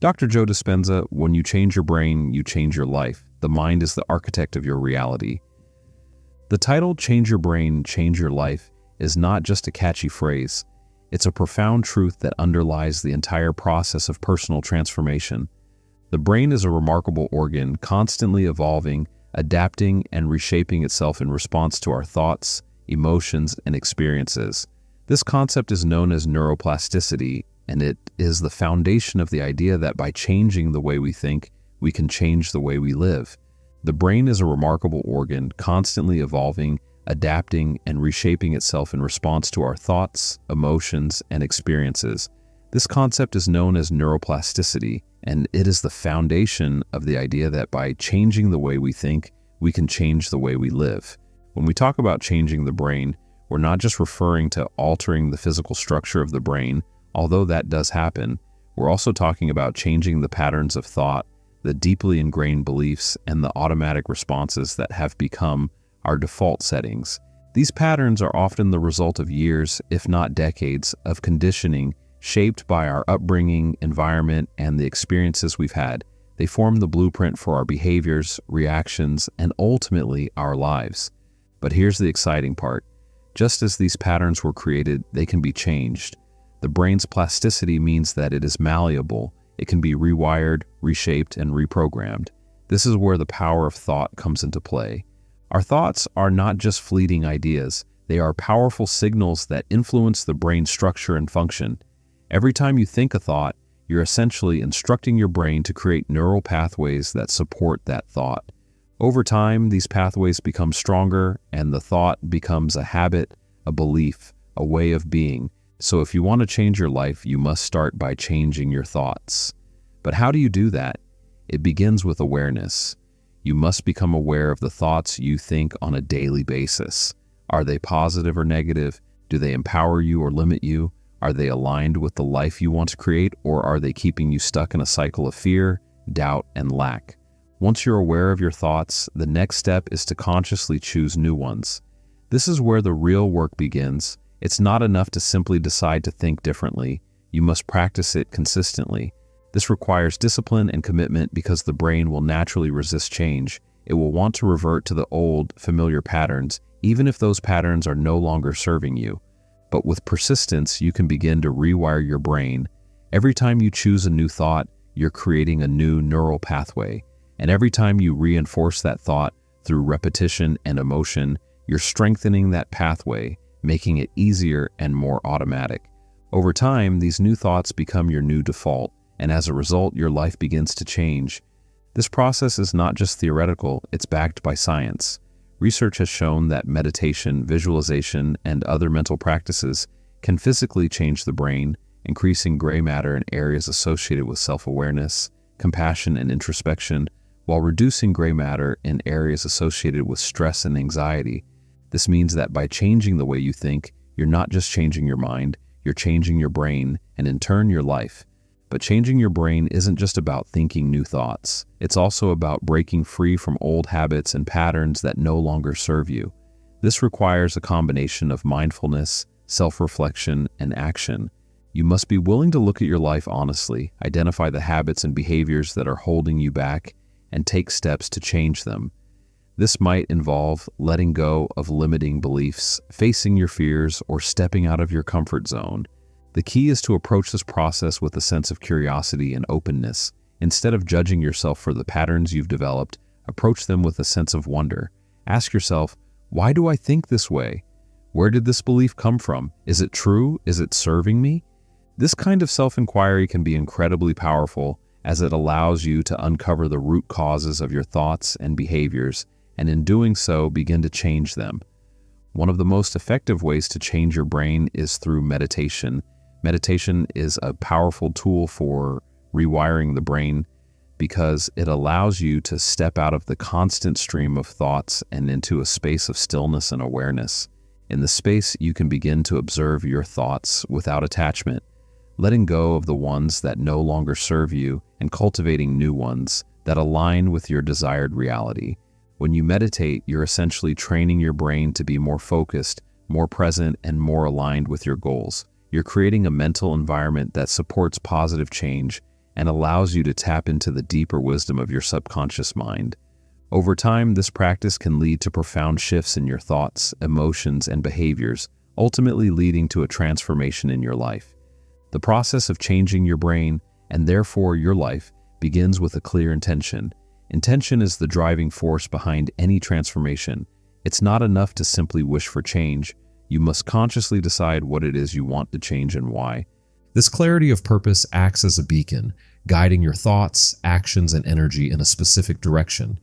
Dr. Joe Dispenza, when you change your brain, you change your life. The mind is the architect of your reality. The title, Change Your Brain, Change Your Life, is not just a catchy phrase. It's a profound truth that underlies the entire process of personal transformation. The brain is a remarkable organ, constantly evolving, adapting, and reshaping itself in response to our thoughts, emotions, and experiences. This concept is known as neuroplasticity, and it is the foundation of the idea that by changing the way we think, we can change the way we live. The brain is a remarkable organ, constantly evolving, adapting, and reshaping itself in response to our thoughts, emotions, and experiences. This concept is known as neuroplasticity, and it is the foundation of the idea that by changing the way we think, we can change the way we live. When we talk about changing the brain, we're not just referring to altering the physical structure of the brain, although that does happen. We're also talking about changing the patterns of thought, the deeply ingrained beliefs, and the automatic responses that have become our default settings. These patterns are often the result of years, if not decades, of conditioning shaped by our upbringing, environment, and the experiences we've had. They form the blueprint for our behaviors, reactions, and ultimately our lives. But here's the exciting part. Just as these patterns were created, they can be changed. The brain's plasticity means that it is malleable. It can be rewired, reshaped, and reprogrammed. This is where the power of thought comes into play. Our thoughts are not just fleeting ideas. They are powerful signals that influence the brain's structure and function. Every time you think a thought, you're essentially instructing your brain to create neural pathways that support that thought. Over time, these pathways become stronger, and the thought becomes a habit, a belief, a way of being. So if you want to change your life, you must start by changing your thoughts. But how do you do that? It begins with awareness. You must become aware of the thoughts you think on a daily basis. Are they positive or negative? Do they empower you or limit you? Are they aligned with the life you want to create, or are they keeping you stuck in a cycle of fear, doubt, and lack? Once you're aware of your thoughts, the next step is to consciously choose new ones. This is where the real work begins. It's not enough to simply decide to think differently. You must practice it consistently. This requires discipline and commitment because the brain will naturally resist change. It will want to revert to the old, familiar patterns, even if those patterns are no longer serving you. But with persistence, you can begin to rewire your brain. Every time you choose a new thought, you're creating a new neural pathway. And every time you reinforce that thought through repetition and emotion, you're strengthening that pathway, making it easier and more automatic. Over time, these new thoughts become your new default, and as a result, your life begins to change. This process is not just theoretical, it's backed by science. Research has shown that meditation, visualization, and other mental practices can physically change the brain, increasing gray matter in areas associated with self-awareness, compassion, and introspection, while reducing gray matter in areas associated with stress and anxiety. This means that by changing the way you think, you're not just changing your mind, you're changing your brain, and in turn, your life. But changing your brain isn't just about thinking new thoughts. It's also about breaking free from old habits and patterns that no longer serve you. This requires a combination of mindfulness, self-reflection, and action. You must be willing to look at your life honestly, identify the habits and behaviors that are holding you back, and take steps to change them. This might involve letting go of limiting beliefs, facing your fears, or stepping out of your comfort zone. The key is to approach this process with a sense of curiosity and openness. Instead of judging yourself for the patterns you've developed, approach them with a sense of wonder. Ask yourself, why do I think this way? Where did this belief come from? Is it true? Is it serving me? This kind of self-inquiry can be incredibly powerful, as it allows you to uncover the root causes of your thoughts and behaviors, and in doing so, begin to change them. One of the most effective ways to change your brain is through meditation. Meditation is a powerful tool for rewiring the brain because it allows you to step out of the constant stream of thoughts and into a space of stillness and awareness. In the space, you can begin to observe your thoughts without attachment, letting go of the ones that no longer serve you and cultivating new ones that align with your desired reality. When you meditate, you're essentially training your brain to be more focused, more present, and more aligned with your goals. You're creating a mental environment that supports positive change, and allows you to tap into the deeper wisdom of your subconscious mind. Over time, this practice can lead to profound shifts in your thoughts, emotions, and behaviors, ultimately leading to a transformation in your life. The process of changing your brain, and therefore your life, begins with a clear intention. Intention is the driving force behind any transformation. It's not enough to simply wish for change. You must consciously decide what it is you want to change and why. This clarity of purpose acts as a beacon, guiding your thoughts, actions, and energy in a specific direction.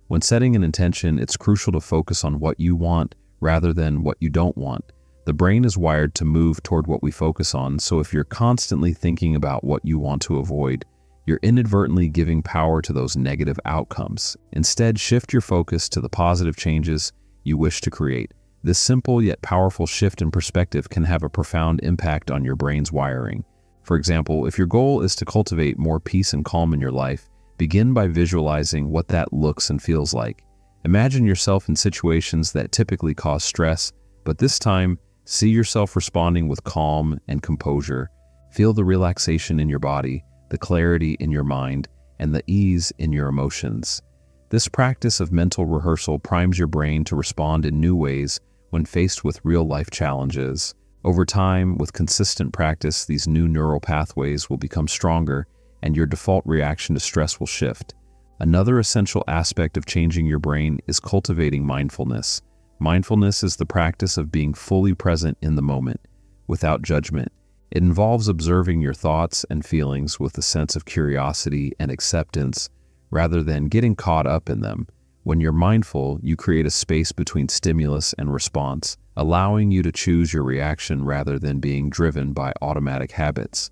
When setting an intention, it's crucial to focus on what you want rather than what you don't want. The brain is wired to move toward what we focus on, so if you're constantly thinking about what you want to avoid, you're inadvertently giving power to those negative outcomes. Instead, shift your focus to the positive changes you wish to create. This simple yet powerful shift in perspective can have a profound impact on your brain's wiring. For example, if your goal is to cultivate more peace and calm in your life, begin by visualizing what that looks and feels like. Imagine yourself in situations that typically cause stress, but this time, see yourself responding with calm and composure. Feel the relaxation in your body, the clarity in your mind, and the ease in your emotions. This practice of mental rehearsal primes your brain to respond in new ways when faced with real-life challenges. Over time, with consistent practice, these new neural pathways will become stronger, and your default reaction to stress will shift. Another essential aspect of changing your brain is cultivating mindfulness. Mindfulness is the practice of being fully present in the moment, without judgment. It involves observing your thoughts and feelings with a sense of curiosity and acceptance, rather than getting caught up in them. When you're mindful, you create a space between stimulus and response, allowing you to choose your reaction rather than being driven by automatic habits.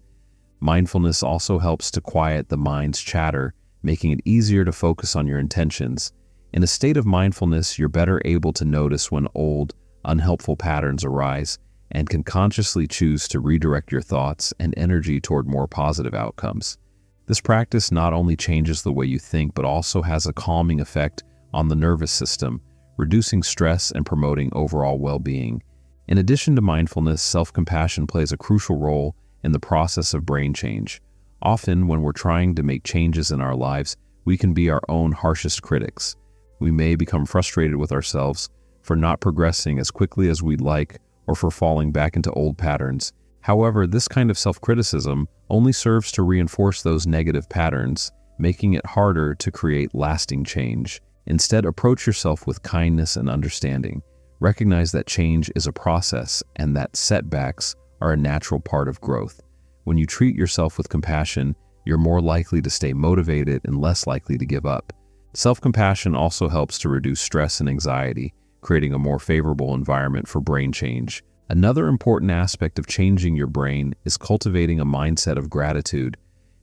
Mindfulness also helps to quiet the mind's chatter, making it easier to focus on your intentions. In a state of mindfulness, you're better able to notice when old, unhelpful patterns arise and can consciously choose to redirect your thoughts and energy toward more positive outcomes. This practice not only changes the way you think, but also has a calming effect on the nervous system, reducing stress and promoting overall well-being. In addition to mindfulness, self-compassion plays a crucial role in the process of brain change. Often, when we're trying to make changes in our lives, we can be our own harshest critics. We may become frustrated with ourselves for not progressing as quickly as we'd like or for falling back into old patterns. However, this kind of self-criticism only serves to reinforce those negative patterns, making it harder to create lasting change. Instead, approach yourself with kindness and understanding. Recognize that change is a process and that setbacks are a natural part of growth. When you treat yourself with compassion, you're more likely to stay motivated and less likely to give up. Self-compassion also helps to reduce stress and anxiety, creating a more favorable environment for brain change. Another important aspect of changing your brain is cultivating a mindset of gratitude.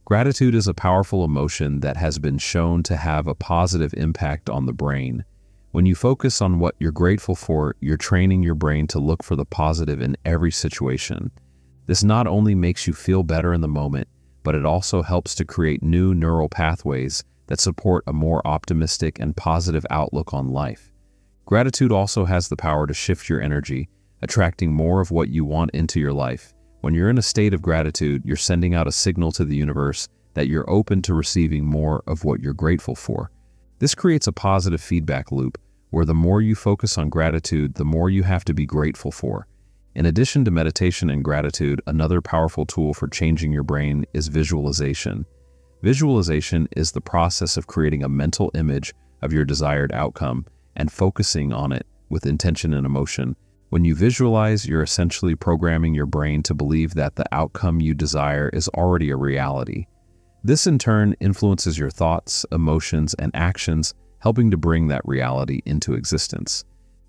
Gratitude is a powerful emotion that has been shown to have a positive impact on the brain. When you focus on what you're grateful for, you're training your brain to look for the positive in every situation. This not only makes you feel better in the moment, but it also helps to create new neural pathways that support a more optimistic and positive outlook on life. Gratitude also has the power to shift your energy, attracting more of what you want into your life. When you're in a state of gratitude, you're sending out a signal to the universe that you're open to receiving more of what you're grateful for. This creates a positive feedback loop, where the more you focus on gratitude, the more you have to be grateful for. In addition to meditation and gratitude, another powerful tool for changing your brain is visualization. Visualization is the process of creating a mental image of your desired outcome and focusing on it with intention and emotion. When you visualize, you're essentially programming your brain to believe that the outcome you desire is already a reality. This in turn influences your thoughts, emotions, and actions, helping to bring that reality into existence.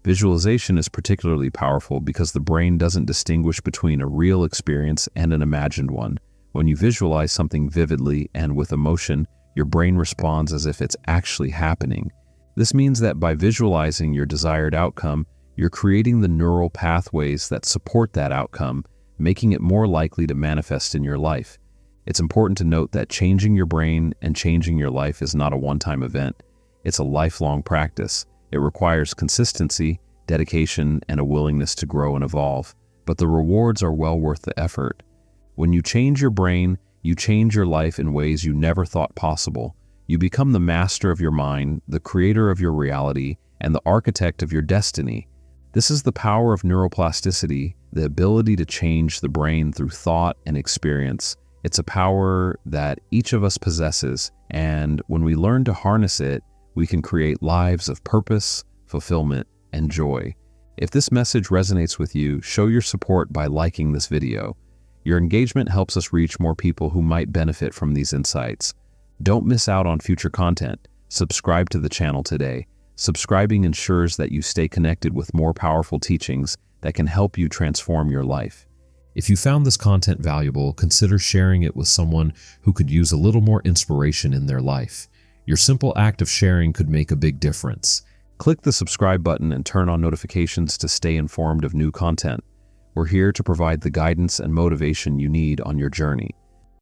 Visualization is particularly powerful because the brain doesn't distinguish between a real experience and an imagined one. When you visualize something vividly and with emotion, your brain responds as if it's actually happening. This means that by visualizing your desired outcome, you're creating the neural pathways that support that outcome, making it more likely to manifest in your life. It's important to note that changing your brain and changing your life is not a one-time event. It's a lifelong practice. It requires consistency, dedication, and a willingness to grow and evolve. But the rewards are well worth the effort. When you change your brain, you change your life in ways you never thought possible. You become the master of your mind, the creator of your reality, and the architect of your destiny. This is the power of neuroplasticity, the ability to change the brain through thought and experience. It's a power that each of us possesses, and when we learn to harness it, we can create lives of purpose, fulfillment, and joy. If this message resonates with you, show your support by liking this video. Your engagement helps us reach more people who might benefit from these insights. Don't miss out on future content. Subscribe to the channel today. Subscribing ensures that you stay connected with more powerful teachings that can help you transform your life. If you found this content valuable, consider sharing it with someone who could use a little more inspiration in their life. Your simple act of sharing could make a big difference. Click the subscribe button and turn on notifications to stay informed of new content. We're here to provide the guidance and motivation you need on your journey.